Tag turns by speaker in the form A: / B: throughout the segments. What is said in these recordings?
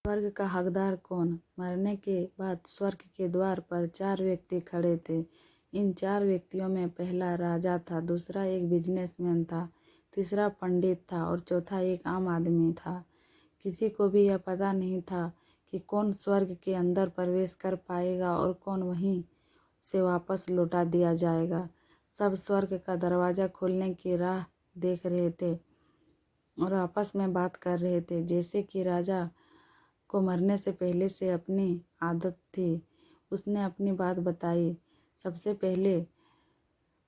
A: स्वर्ग का हकदार कौन? मरने के बाद स्वर्ग के द्वार पर 4 व्यक्ति खड़े थे। इन 4 व्यक्तियों में पहला राजा था, दूसरा एक बिजनेसमैन था, तीसरा पंडित था और चौथा एक आम आदमी था। किसी को भी यह पता नहीं था कि कौन स्वर्ग के अंदर प्रवेश कर पाएगा और कौन वहीं से वापस लौटा दिया जाएगा। सब स्वर्ग का दरवाज़ा खोलने की राह देख रहे थे और आपस में बात कर रहे थे। जैसे कि राजा को मरने से पहले से अपनी आदत थी, उसने अपनी बात बताई। सबसे पहले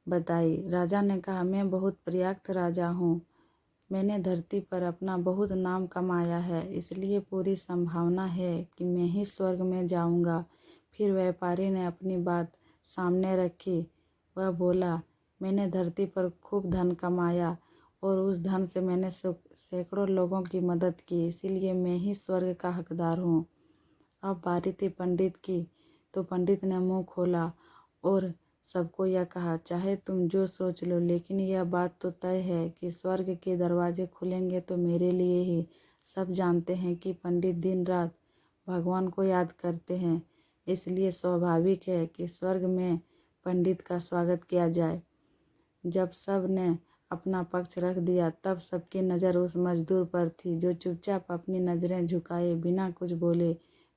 A: बताई। राजा ने कहा, मैं बहुत पर्याप्त राजा हूँ। मैंने धरती पर अपना बहुत नाम कमाया है, इसलिए पूरी संभावना है कि मैं ही स्वर्ग में जाऊँगा। फिर व्यापारी ने अपनी बात सामने रखी। वह बोला, मैंने धरती पर खूब धन कमाया और उस धन से मैंने सैकड़ों लोगों की मदद की, इसीलिए मैं ही स्वर्ग का हकदार हूँ। अब बारी थी पंडित की, तो पंडित ने मुंह खोला और सबको यह कहा, चाहे तुम जो सोच लो, लेकिन यह बात तो तय है कि स्वर्ग के दरवाजे खुलेंगे तो मेरे लिए ही। सब जानते हैं कि पंडित दिन रात भगवान को याद करते हैं, इसलिए स्वाभाविक है कि स्वर्ग में पंडित का स्वागत किया जाए। जब सब ने अपना पक्ष रख दिया, तब सबकी नज़र उस मजदूर पर थी जो चुपचाप अपनी नज़रें झुकाए बिना कुछ बोले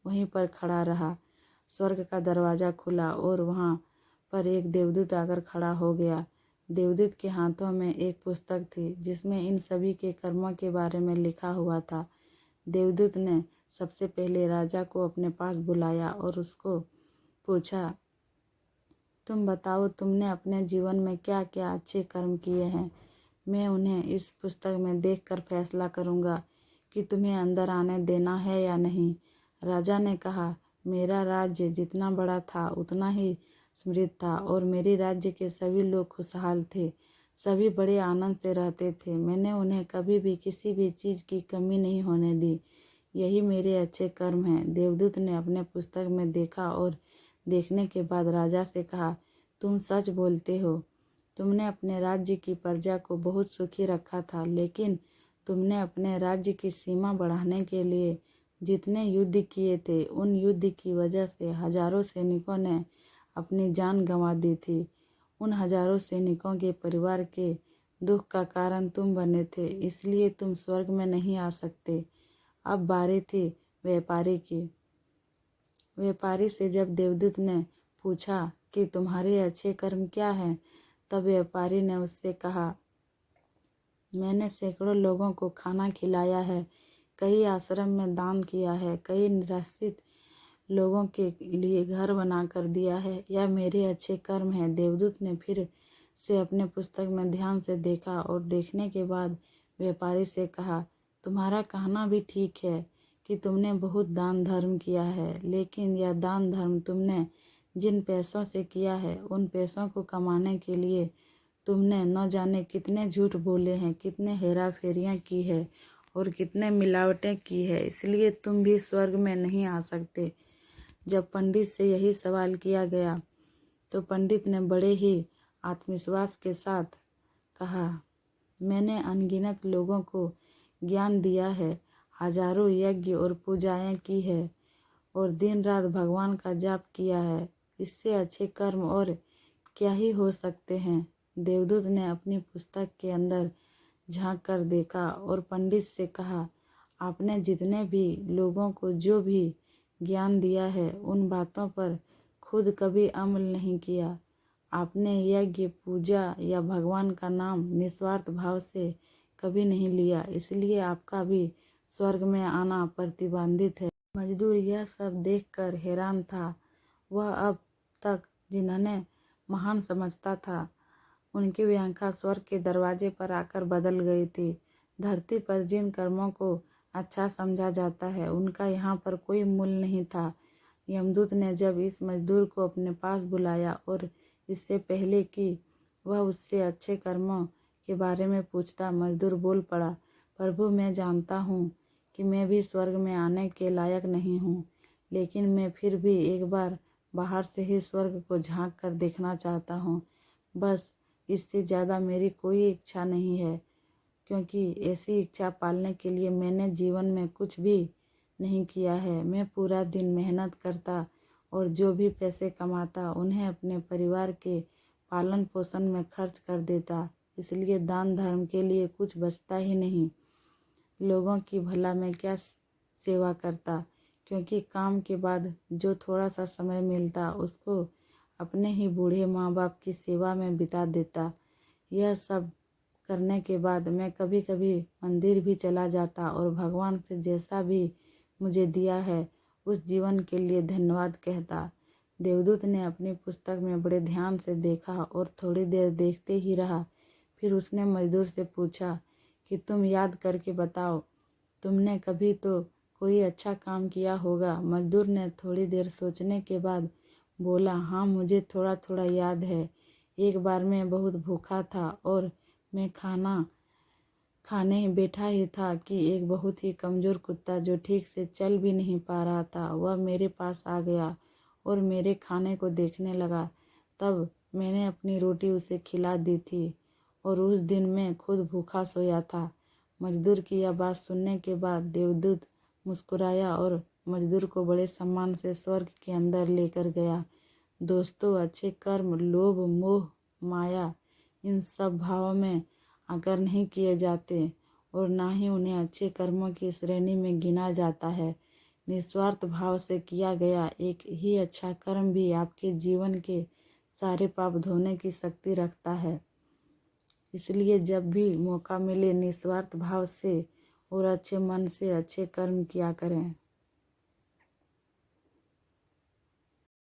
A: वहीं पर खड़ा रहा। स्वर्ग का दरवाज़ा खुला और वहाँ पर एक देवदूत आकर खड़ा हो गया। देवदूत के हाथों में एक पुस्तक थी जिसमें इन सभी के कर्मों के बारे में लिखा हुआ था। देवदूत ने सबसे पहले राजा को अपने पास बुलाया और उसको पूछा, तुम बताओ, तुमने अपने जीवन में क्या क्या अच्छे कर्म किए हैं। मैं उन्हें इस पुस्तक में देखकर फैसला करूँगा कि तुम्हें अंदर आने देना है या नहीं। राजा ने कहा, मेरा राज्य जितना बड़ा था उतना ही समृद्ध था और मेरे राज्य के सभी लोग खुशहाल थे। सभी बड़े आनंद से रहते थे। मैंने उन्हें कभी भी किसी भी चीज़ की कमी नहीं होने दी। यही मेरे अच्छे कर्म हैं। देवदूत ने अपने पुस्तक में देखा और देखने के बाद राजा से कहा, तुम सच बोलते हो। तुमने अपने राज्य की प्रजा को बहुत सुखी रखा था, लेकिन तुमने अपने राज्य की सीमा बढ़ाने के लिए जितने युद्ध किए थे, उन युद्ध की वजह से हजारों सैनिकों ने अपनी जान गंवा दी थी। उन हजारों सैनिकों के परिवार के दुख का कारण तुम बने थे, इसलिए तुम स्वर्ग में नहीं आ सकते। अब बारी थी व्यापारी की। व्यापारी से जब देवदूत ने पूछा कि तुम्हारे अच्छे कर्म क्या हैं, तब व्यापारी ने उससे कहा, मैंने सैकड़ों लोगों को खाना खिलाया है, कई आश्रम में दान किया है, कई निराश्रित लोगों के लिए घर बना कर दिया है। यह मेरे अच्छे कर्म हैं। देवदूत ने फिर से अपने पुस्तक में ध्यान से देखा और देखने के बाद व्यापारी से कहा, तुम्हारा कहना भी ठीक है कि तुमने बहुत दान धर्म किया है, लेकिन यह दान धर्म तुमने जिन पैसों से किया है, उन पैसों को कमाने के लिए तुमने न जाने कितने झूठ बोले हैं, कितने हेरा फेरियाँ की है और कितने मिलावटें की है, इसलिए तुम भी स्वर्ग में नहीं आ सकते। जब पंडित से यही सवाल किया गया तो पंडित ने बड़े ही आत्मविश्वास के साथ कहा, मैंने अनगिनत लोगों को ज्ञान दिया है, हजारों यज्ञ और पूजाएं की है और दिन रात भगवान का जाप किया है। इससे अच्छे कर्म और क्या ही हो सकते हैं। देवदूत ने अपनी पुस्तक के अंदर झांक कर देखा और पंडित से कहा, आपने जितने भी लोगों को जो भी ज्ञान दिया है, उन बातों पर खुद कभी अमल नहीं किया। आपने यज्ञ, पूजा या भगवान का नाम निस्वार्थ भाव से कभी नहीं लिया, इसलिए आपका भी स्वर्ग में आना प्रतिबंधित है। मजदूर यह सब देखकर हैरान था। वह अब तक जिन्हें महान समझता था, उनकी भी आंखें स्वर्ग के दरवाजे पर आकर बदल गई थी। धरती पर जिन कर्मों को अच्छा समझा जाता है, उनका यहाँ पर कोई मूल्य नहीं था। यमदूत ने जब इस मजदूर को अपने पास बुलाया और इससे पहले कि वह उससे अच्छे कर्मों के बारे में पूछता, मजदूर बोल पड़ा, प्रभु, मैं जानता हूँ कि मैं भी स्वर्ग में आने के लायक नहीं हूँ, लेकिन मैं फिर भी एक बार बाहर से ही स्वर्ग को झांक कर देखना चाहता हूँ। बस इससे ज़्यादा मेरी कोई इच्छा नहीं है, क्योंकि ऐसी इच्छा पालने के लिए मैंने जीवन में कुछ भी नहीं किया है। मैं पूरा दिन मेहनत करता और जो भी पैसे कमाता उन्हें अपने परिवार के पालन पोषण में खर्च कर देता, इसलिए दान धर्म के लिए कुछ बचता ही नहीं। लोगों की भला मैं क्या सेवा करता, क्योंकि काम के बाद जो थोड़ा सा समय मिलता उसको अपने ही बूढ़े माँ बाप की सेवा में बिता देता। यह सब करने के बाद मैं कभी कभी मंदिर भी चला जाता और भगवान से जैसा भी मुझे दिया है उस जीवन के लिए धन्यवाद कहता। देवदूत ने अपनी पुस्तक में बड़े ध्यान से देखा और थोड़ी देर देखते ही रहा। फिर उसने मजदूर से पूछा कि तुम याद करके बताओ, तुमने कभी तो कोई अच्छा काम किया होगा। मजदूर ने थोड़ी देर सोचने के बाद बोला, हाँ मुझे थोड़ा थोड़ा याद है। एक बार मैं बहुत भूखा था और मैं खाना खाने ही बैठा ही था कि एक बहुत ही कमज़ोर कुत्ता जो ठीक से चल भी नहीं पा रहा था वह मेरे पास आ गया और मेरे खाने को देखने लगा। तब मैंने अपनी रोटी उसे खिला दी थी और उस दिन मैं खुद भूखा सोया था। मजदूर की यह बात सुनने के बाद देवदूत मुस्कुराया और मजदूर को बड़े सम्मान से स्वर्ग के अंदर लेकर गया। दोस्तों, अच्छे कर्म लोभ मोह माया इन सब भावों में आकर नहीं किए जाते और ना ही उन्हें अच्छे कर्मों की श्रेणी में गिना जाता है। निस्वार्थ भाव से किया गया एक ही अच्छा कर्म भी आपके जीवन के सारे पाप धोने की शक्ति रखता है। इसलिए जब भी मौका मिले निस्वार्थ भाव से और अच्छे मन से अच्छे कर्म किया करें।